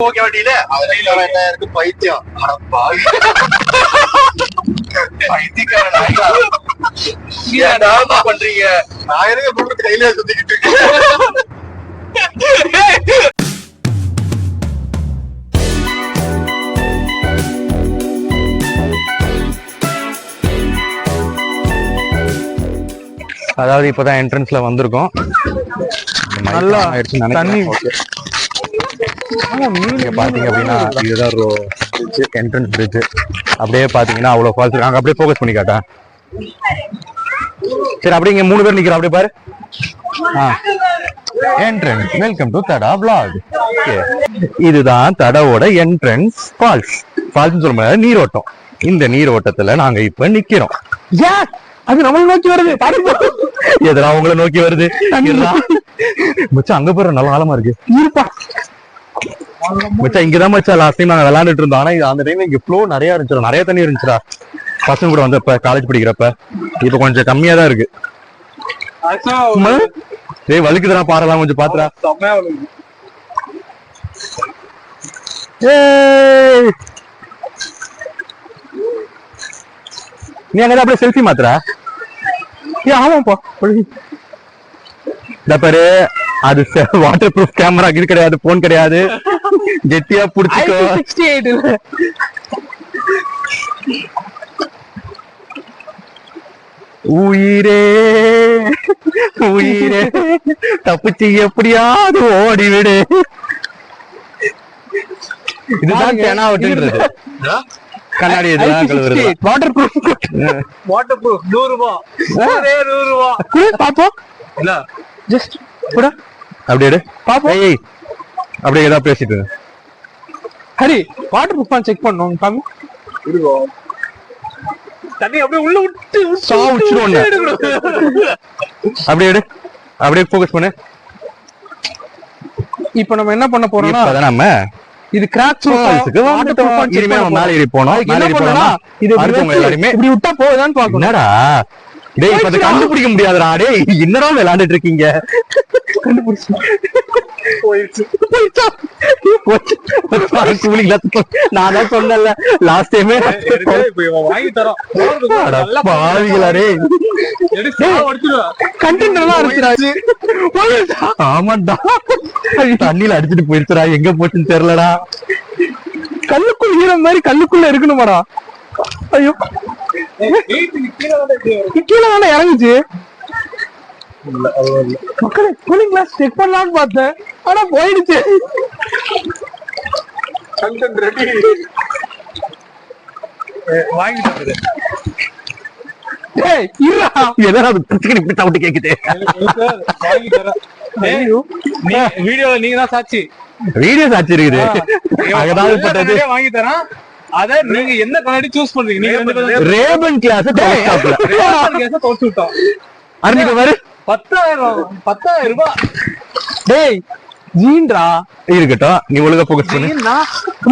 Okay வண்டியில என்ன இருக்கு பைத்தியம் பண்றீங்க நான் எனக்கு கையில சுத்திக்கிட்டு இருக்கேன். அதாவது இப்பதான் என்ட்ரன்ஸ்ல வந்திருக்கோம். நல்லா தண்ணி பாத்தீங்க அப்படின்னா இதுதான் என்ட்ரன்ஸ் பிரிட்ஜ். அப்படியே பாத்தீங்கன்னா அவ்வளவு ஃபால்ஸ் இருக்காங்க. அப்படியே ஃபோக்கஸ் பண்ணி காட்டா. சரி அப்படியே இங்க 3 பேர் நிக்கிறோம். அப்படியே பாரு. Entrance welcome to Tada vlog. இதுதான் தடாவோட என்ட்ரன்ஸ் ஃபால்ஸ். ஃபால்ஸ் சொல்ல முடியாது, நீரோட்டம். இந்த நீரோட்டத்துல நாங்க இப்ப நிக்கிறோம். அது நம்மள நோக்கி வருது. எதனா உங்களை நோக்கி வருது. மச்சான் அங்க போற நல்ல ஆழமா இருக்கு. இருப்பா மச்சான் இங்கதான் மச்சான் லாஸ்ட் டைம் நாங்க விளையாண்டுட்டு இருந்தோம். ஆனா அந்த டைம்ல இங்க ஃப்ளோ நிறைய இருந்துச்சு, நிறைய தண்ணி இருந்துச்சுடா. பசங்க கூட வந்தப்ப காலேஜ் படிக்கிறப்ப. இப்ப கொஞ்சம் கம்மியா தான் இருக்கு. ஏய் வலிக்குதுடா பாறலாம் கொஞ்சம் பாத்துடா. ஏய் நீ அங்க அப்படியே செல்ஃபி மாத்துற. ஆமாப்பா பாரு. அது வாட்டர் ப்ரூஃப் கேமரா இது கிடையாது, போன் கிடையாது. கெட்டியா புடிச்சுக்கோ. 68 உயிரே உயிரே தப்பிச்சு எப்படியாவது ஓடிவிடு. இதுதான் தெனாவட்டுன்றது. கண்ணாடி இதுதான் கழுவுறது. வாட்டர் ப்ரூஃப் 100 ரூபாய். பாப்போம். இல்ல ஜஸ்ட் கூட அப்படியே பாப்போம். ஏய் அப்படியே ஏதாவது பேசிட்டு ஹரி வாட்டர் ப்ரூஃப் செக் பண்ணோம். காமி இருக்கும். தண்ணி அப்படியே உள்ள விட்டு சாவுச்சிரோம். அப்படியே எடு. அப்படியே ஃபோக்கஸ் பண்ணு. இப்போ நம்ம என்ன பண்ண போறோம்னா நம்ம இது கிராக் ஃபால்ஸ்க்கு வந்துட்டோம். இனிமே நம்ம மேல ஏறி போறோம். மேல ஏறி போனா இது எல்லாரும் இப்படி விட்டா போகுதான்னு பாக்கணும். என்னடா டேய் இப்ப அத கண்டுபிடிக்க முடியாதுடா. டேய் என்னடா விளையாண்டுட்டு இருக்கீங்க. கண்டுபிடிச்சு போயிடுச்சு. நான் தான் சொன்னேன்ல லாஸ்ட் டைமே வாங்கி தரோம். பாவிகளா டேய் கண்டென்ட் எல்லாம் அடிச்சுடாச்சு. ஆமாடா தண்ணியில அடிச்சுட்டு போயிருச்சுடா. எங்க போச்சுன்னு தெரியலடா. கல்லுக்குள்ள ஈரம் மாதிரி கல்லுக்குள்ள இருக்கணுமாடா. ஐயோ கீழே தானே இறங்குச்சு. மக்களே கூலிங் கிளாஸ் செக் பண்ணலாம்னு பார்த்தேன், ஆனா போயிடுச்சு. வாங்கிட்டு வீடியோல நீங்க தான் சாட்சி. வீடியோ சாட்சி இருக்குது. வாங்கி தரேன். அத நீங்க என்ன கண்ணாடி சூஸ் பண்றீங்க? நீங்க ரேபன் கிளாஸ் தோச்சு விட்டோம். அன்னைக்கு வரு 10,000 ரூபாய். டேய் ஜீன்டா இருக்கட்டும். நீ ஒழுங்கா ஃபோக்கஸ் பண்ணு.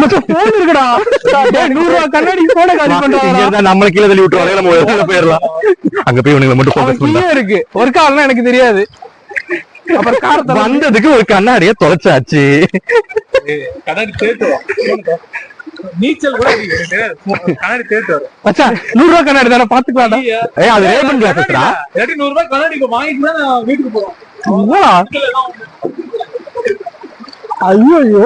மச்சான் போன் இருக்குடா. டேய் 100 ரூபாய் கண்ணாடி போட காலி பண்றாங்க. இங்க இருந்தா நம்மள கீழ தள்ளி விட்டுவாங்க. நம்ம உள்ள போயிரலாம். அங்க போய் உனக்கு மட்டும் ஃபோக்கஸ் பண்ணு. இருக்கு ஒரு கால்னா எனக்கு தெரியாது. அப்புறம் கார் வந்ததுக்கு ஒரு கண்ணாடியை தொலைச்சாச்சு. கண்ணாடி தேட்டு நீச்சல் கூட கண்ணாடி தேட்டு வரும். மச்சான் 100 ரூபாய் கண்ணாடி தானே பாத்துக்கலாம்டா. ஏய் அது ரேபன் கிளாஸ்டா. 100 ரூபாய் கண்ணாடி வாங்கிட்டு தான் வீட்டுக்கு போறோம். ஐயோ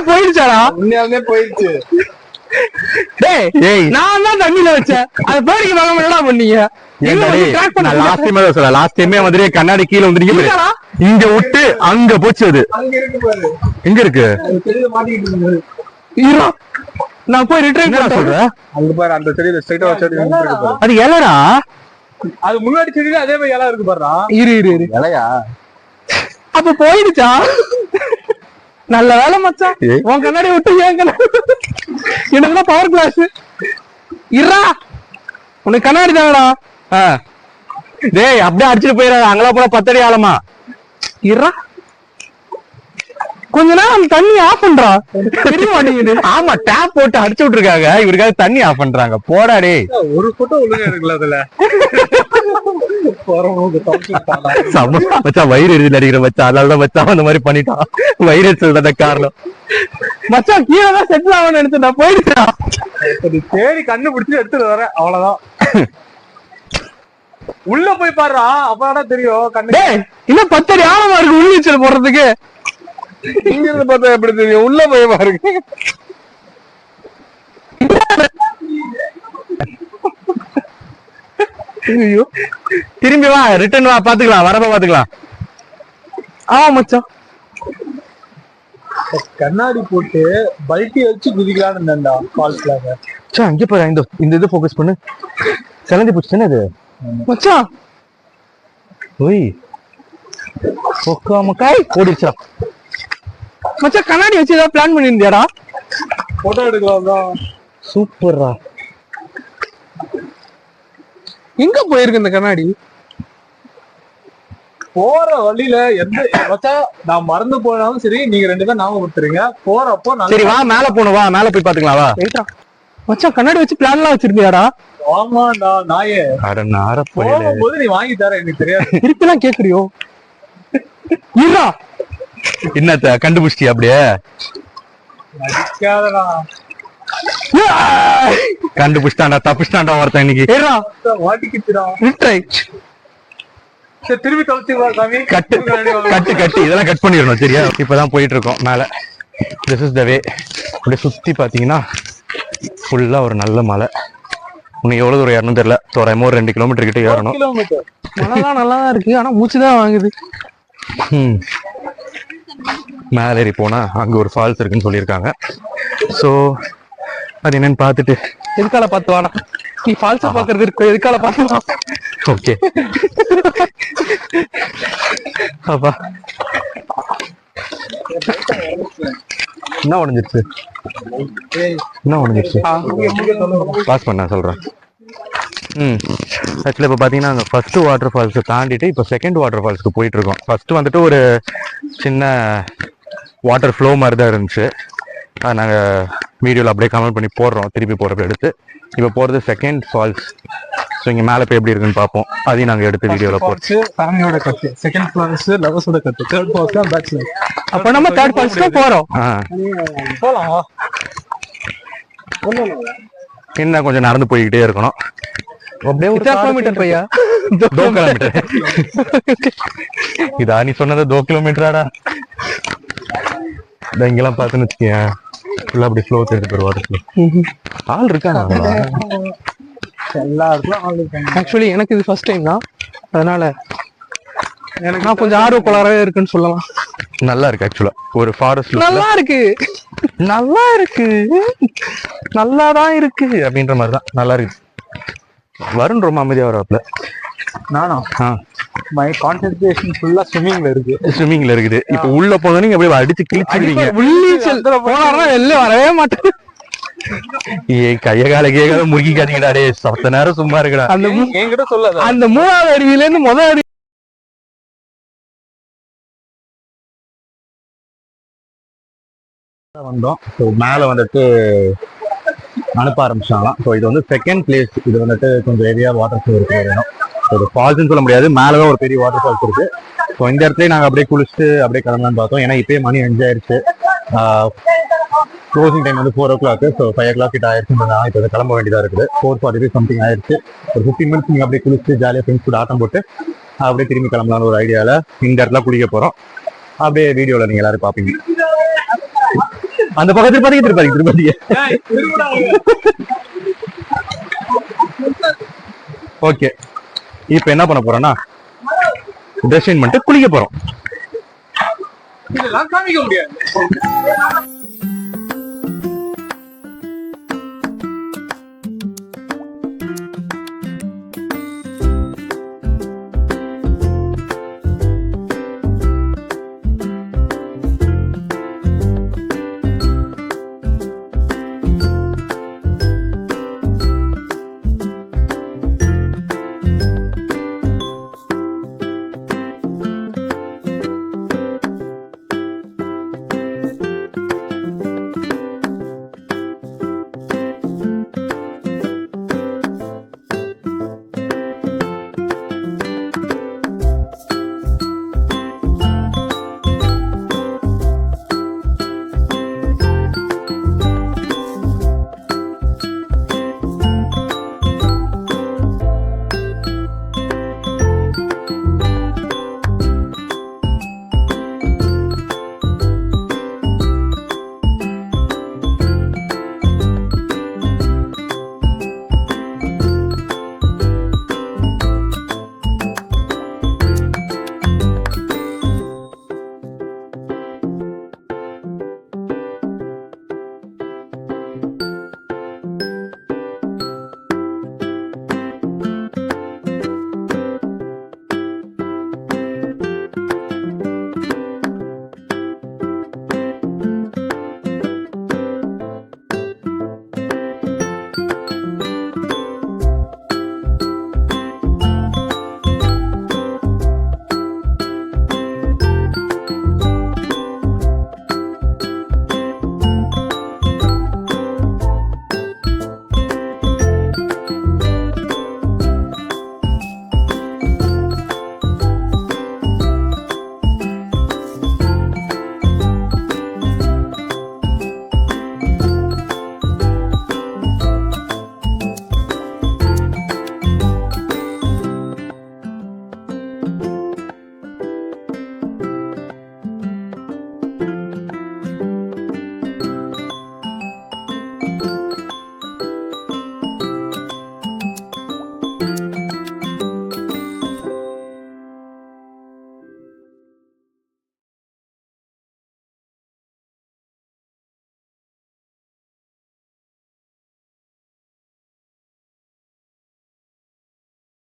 போயிடுச்சாடா. உண்மையாவே போயிடுச்சு. டேய் நான் தான் தண்ணியில வச்சேன். அது பேருக்கு வாங்க என்னடா பண்ணீங்க? லாஸ்ட் டைமே வந்து கண்ணாடி கீழே வந்துருக்கீங்க. இங்க விட்டு அங்க போச்சு. அது எங்க இருக்கு? நான் போய் ரிட்டர்ன் சொல்றேன். அங்க பாரு அந்த செடியில ஸ்ட்ரைட்டா வச்சு. அது எலடா. அது முன்னாடி செடியில அதே மாதிரி இலை இருக்கு பாருடா. இரு இலையா அப்ப போயிடுச்சா? நல்ல வேலை மச்சான். உன் கண்ணாடி விட்டு ஏன் கண்ணாடி எனக்குதான் பவர் கிளாஸ். இருடா உனக்கு கண்ணாடி தானடா. டேய் அப்படியே அடிச்சுட்டு போயிடாத. அங்கெல்லாம் போனா 10 அடி ஆழமா. இருடா கொஞ்ச நேரம் தண்ணி ஆஃப் பண்றா தெரிய மாட்டேங்குது. ஆமா டேப் போட்டு அடிச்சு விட்டுருக்காங்க, இவருக்காக தண்ணி ஆஃப் பண்றாங்க. போடாடே ஒரு போட்டோ ஒழுங்கா இருக்குல்ல அதுல. மச்சான் வயிறு எரிஞ்சு அடிக்கிற மச்சான், அதனாலதான் மச்சான் அந்த மாதிரி பண்ணிட்டான். வயிறு எரிச்சல் தான் காரணம். மச்சான் கீழே தான் செட்டில் ஆகணும்னு நினைச்சு நான் போயிட்டேன். தேடி கண்டுபிடிச்சு எடுத்துட்டு வரேன், அவ்வளவுதான். உள்ள போய் பாருடா, அப்பதான் தெரியும். கண்ணு இன்னும் 10 அடி ஆழமா இருக்கு உள்நீச்சல் போடுறதுக்கு. இங்க இருந்து பார்த்தா எப்படி தெரியும்? உள்ள போய் பாருங்க. ஐயோ திரும்பி வா, ரிட்டர்ன் வா, பாத்துக்கலாம், வரப்ப பாத்துக்கலாம். ஆமா மச்சான் கண்ணாடி போட்டு பல்ட்டி வச்சு குதிக்கலான்னு இருந்தேன்டா ஃபால்ஸ்ல. அங்க பாரு, இந்த இது ஃபோக்கஸ் பண்ணு. செலந்தி பூச்சி இது மச்சான். ஓய் ஒக்காமக்காய் ஓடிச்சா மச்சான். கண்ணாடி வச்சு ஏதாவது பிளான் பண்ணிருந்தியாடா? போட்டோ எடுக்கலாம் தான். சூப்பர்ரா. எங்க போயிருக்கு இந்த கண்ணாடி? போற வழியில எந்த வச்சா நான் மறந்து போனாலும் சரி, நீங்க 2 பேரும் ஞாபகம் கொடுத்துருங்க. போறப்போ சரி வா, மேல போணும், வா மேல போய் பாத்துக்கலாம் வா. மச்சான் கண்ணாடி வச்சு பிளான் எல்லாம் வச்சிருந்தியாடா? ஆமாண்டா நாயே. போகும்போது நீ வாங்கி தர, எனக்கு தெரியாது. திருப்பி எல்லாம் கேக்குறியோ? இருடா, என்னத்த கண்டுபிடிச்சிட்டியா? அப்படியே கண்டுபிடிச்சிட்டான்டா, தப்பிச்சிட்டான்டா ஒருத்தன் இன்னைக்கு. திரும்பி கழிச்சு கட்டு கட்டு கட்டு இதெல்லாம் கட் பண்ணிடணும் சரியா? இப்பதான் போயிட்டு இருக்கோம் மேல. திஸ் இஸ் த வே. அப்படியே சுத்தி பாத்தீங்கன்னா ஃபுல்லா ஒரு நல்ல மலை. உனக்கு எவ்வளவு தூரம் ஏறணும் தெரியல, தோராயமா ஒரு 2 கிலோமீட்டர் கிட்ட ஏறணும். மழைதான் நல்லாதான் இருக்கு, ஆனா மூச்சுதான் வாங்குது. மேல ஏறி போனா அங்க ஒரு ஃபால்ஸ் இருக்குன்னு சொல்லியிருக்காங்க. சோ அது என்னன்னு பாத்துட்டு எதுக்கால பார்த்து வாடா, நீ ஃபால்ஸா பாக்குறது இருக்கு, எதுக்கால பார்த்து. ஓகே அப்பா என்ன உடஞ்சிருச்சு? என்ன உடஞ்சிருச்சு? பாஸ் பண்ண சொல்றேன். ஆக்சுவலி இப்போ பார்த்தீங்கன்னா அங்கே ஃபர்ஸ்ட் வாட்டர் ஃபால்ஸை தாண்டிட்டு இப்போ செகண்ட் வாட்டர் ஃபால்ஸ்க்கு போயிட்டு இருக்கோம். ஃபர்ஸ்ட் வந்துட்டு ஒரு சின்ன வாட்டர் ஃப்ளோ மாதிரி தான் இருந்துச்சு, அது நாங்கள் வீடியோவில் அப்படியே கமெண்ட் பண்ணி போடுறோம், திருப்பி போகிறப்ப எடுத்து. இப்போ போகிறது செகண்ட் ஃபால்ஸ். ஸோ இங்கே மேலே போய் எப்படி இருக்குன்னு பார்ப்போம், அதையும் நாங்கள் எடுத்து வீடியோவில் போட்டு. ஃபேமிலியோட கட்டு, செகண்ட் ஃபால்ஸ் லவர்ஸோட கட்டு, தேர்ட் ஃபால்ஸ் தான் பேச்சுலர். அப்போ நம்ம தேர்ட் ஃபால்ஸ் தான் போகிறோம். போகலாம். என்ன கொஞ்சம் நடந்து போய்கிட்டே இருக்கணும். அப்படியே ஒரு கிலோமீட்டர் பையா, 2 கிலோமீட்டர். இதா நீ சொன்னது 2 கிலோமீட்டராடா? இங்கெல்லாம் பார்த்துன்னு வச்சுக்கேன், ஃபுல்லா அப்படி ஃப்ளோ தெரிஞ்சு போயிடுவாரு. ஆள் இருக்காங்க எல்லா இடத்துலயும் ஆள் இருக்காங்க. ஆக்சுவலி எனக்கு இது ஃபர்ஸ்ட் டைம் தான், அதனால எனக்கு நான் கொஞ்சம் ஆர்வ கோளாறாவே இருக்குன்னு சொல்லலாம். நல்லா இருக்கு ஆக்சுவலா, ஒரு ஃபாரஸ்ட் நல்லா இருக்கு, நல்லா இருக்கு, நல்லாதான் இருக்கு அப்படின்ற மாதிரிதான் நல்லா இருக்கு. வருண் ரொம்ப அமைதியா வராப்ல. நானா மை கான்சென்ட்ரேஷன் ஃபுல்லா ஸ்விமிங்ல இருக்கு. ஸ்விமிங்ல இருக்குது. இப்போ உள்ள போனா நீங்க அப்படியே அடிச்சு கிழிச்சிடுவீங்க. உள்ளீச்சல் போனாருன்னா வெளில வரவே மாட்டேன். ஏய் கைய கால கேட்காத முறுக்கி காதீங்கடா, டே சத்த நேரம் சும்மா இருக்குடா. அந்த என்கிட்ட சொல்லாத. அந்த 3வது அருவியில இருந்து முதல் அருவி வந்தோம். ஸோ மேல வந்துட்டு அனுப்ப ஆரம்பிச்சாங்களாம். ஸோ இது வந்து செகண்ட் பிளேஸ். இது வந்துட்டு கொஞ்சம் ஏரியா வாட்டர் ஃப்ளோ இருக்கிற இடம். ஒரு ஃபால்ஸ்ன்னு சொல்ல முடியாது, மேலதான் ஒரு பெரிய வாட்டர் ஃபால்ஸ் இருக்கு. ஸோ இந்த இடத்துல நாங்கள் அப்படியே குளிச்சுட்டு அப்படியே கிளம்பலான்னு பார்த்தோம். ஏன்னா இப்பயே மணி 5 ஆயிடுச்சு. க்ளோசிங் டைம் வந்து 4 o'clock. ஸோ 5 o'clock கிட்ட ஆயிடுச்சுன்னா இப்போ வந்து கிளம்ப வேண்டியதாக இருக்குது. 4:45 சம்திங் ஆயிடுச்சு. ஒரு 15 minutes நீங்கள் அப்படியே குளிச்சுட்டு ஜாலியாக ஃப்ரெண்ட்ஸ் கூட ஆட்டம் போட்டு அப்படியே திரும்பி கிளம்பலான்னு ஒரு ஐடியாவில் இந்த இடத்துல குளிக்க போகிறோம். அப்படியே வீடியோவில் நீங்கள் எல்லாரும் பார்ப்பீங்க. அந்த பக்கத்தில் திருப்பதி திருப்பதி. ஓகே, இப்ப என்ன பண்ண போறோம்னா ட்ரெஸ் சேஞ்ச் பண்ணிட்டு குளிக்க போறோம். இதெல்லாம் காமிக்க முடியாது.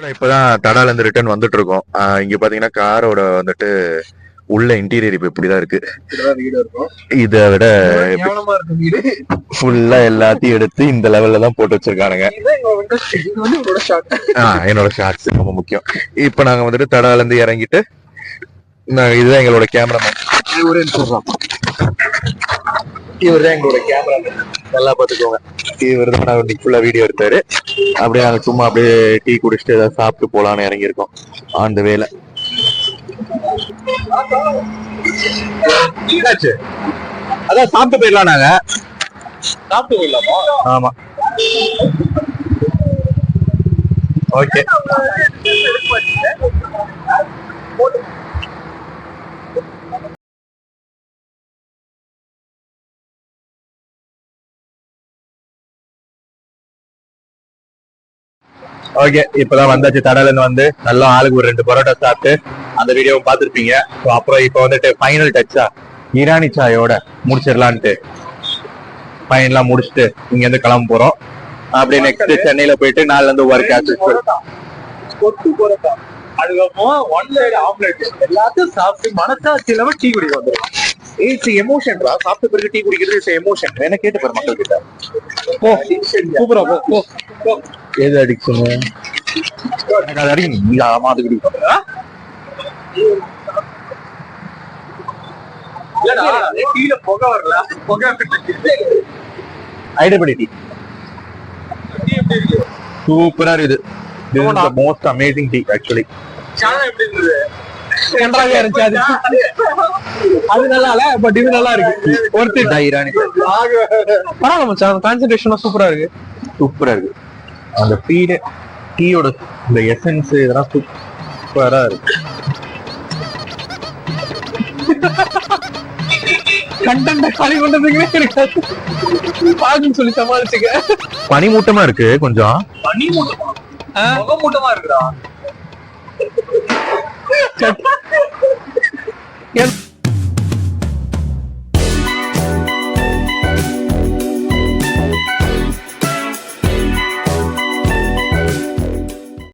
இப்பதான் தடால இருந்து ரிட்டர்ன் வந்துட்டு இருக்கோம். இங்க பாத்தீங்கன்னா காரோட வந்துட்டு உள்ள இன்டீரியர் இப்ப இப்படிதான் இருக்கு. இதை விட ஃபுல்லா எல்லாத்தையும் எடுத்து இந்த லெவல்ல தான் போட்டு வச்சிருக்கானுங்க. என்னோட ஷார்ட்ஸ் ரொம்ப முக்கியம். இப்ப நாங்க வந்துட்டு தடால இருந்து இறங்கிட்டு இதுதான் எங்களோட கேமராமேன். இவர் தான் எங்களோட கேமராமேன். நல்லா பாத்துக்கோங்க. இவர் தான் நான் ஃபுல்லா வீடியோ எடுத்தாரு. அப்படியே நாங்க சும்மா அப்படியே டீ குடிச்சிட்டு ஏதாவது சாப்பிட்டு போலான்னு இறங்கியிருக்கோம். அந்த வேலை அதான் சாப்பிட்டு போயிடலாம். நாங்க சாப்பிட்டு போயிடலாமா? ஆமா, ஓகே. ஓகே, இப்பதான் வந்தாச்சு. தடால இருந்து வந்து நல்லா ஆளுக்கு ஒரு 2 பரோட்டா சாப்பிட்டு அந்த வீடியோவை பார்த்துருப்பீங்க. அப்புறம் இப்ப வந்துட்டு ஃபைனல் டச்சா ஈரானி சாயோட முடிச்சிடலான்ட்டு ஃபைனலாம் முடிச்சுட்டு இங்க இருந்து கிளம்ப போறோம். அப்படியே நெக்ஸ்ட் சென்னையில போயிட்டு நாலுல இருந்து ஒர்க் அதுக்கப்புறம் 1 சைடு ஆம்லெட் எல்லாத்தையும் சாப்பிட்டு மனசாட்சி இல்லாம டீ குடிக்க வந்துடும். It's emotion. சாப்பிட்ட பிறகு டீ குடிக்கிறது இட்ஸ் எமோஷன். என்ன கேட்டு பாரு மக்கள் கிட்ட. சூப்பரா போ. ஏது அடிக்ஷன்? எனக்கு அது அடிக்கணும். நீ ஆமா அது குடிக்கும். டீல புகை வரல. புகை ஐடியா டீ சூப்பரா இருக்குது. This is the most amazing tea actually. எப்படி இருந்தது? நன்றாக இருந்துச்சு. அது நல்லா இல்ல, பட் இது நல்லா இருக்கு. ஒருத்தி ஈரானி பரவாயில்ல மச்சான். கான்சென்ட்ரேஷன் சூப்பரா இருக்கு. சூப்பரா இருக்கு. அந்த டீயோட இந்த எசன்ஸ் இதெல்லாம் சூப்பரா இருக்கு. கண்டென்ட் காலி பண்றதுக்குனே இருக்காது. பாக்குன்னு சொல்லி சமாளிச்சுக்க. பனிமூட்டமா இருக்கு கொஞ்சம். பனிமூட்டமா? முகமூட்டமா இருக்குடா.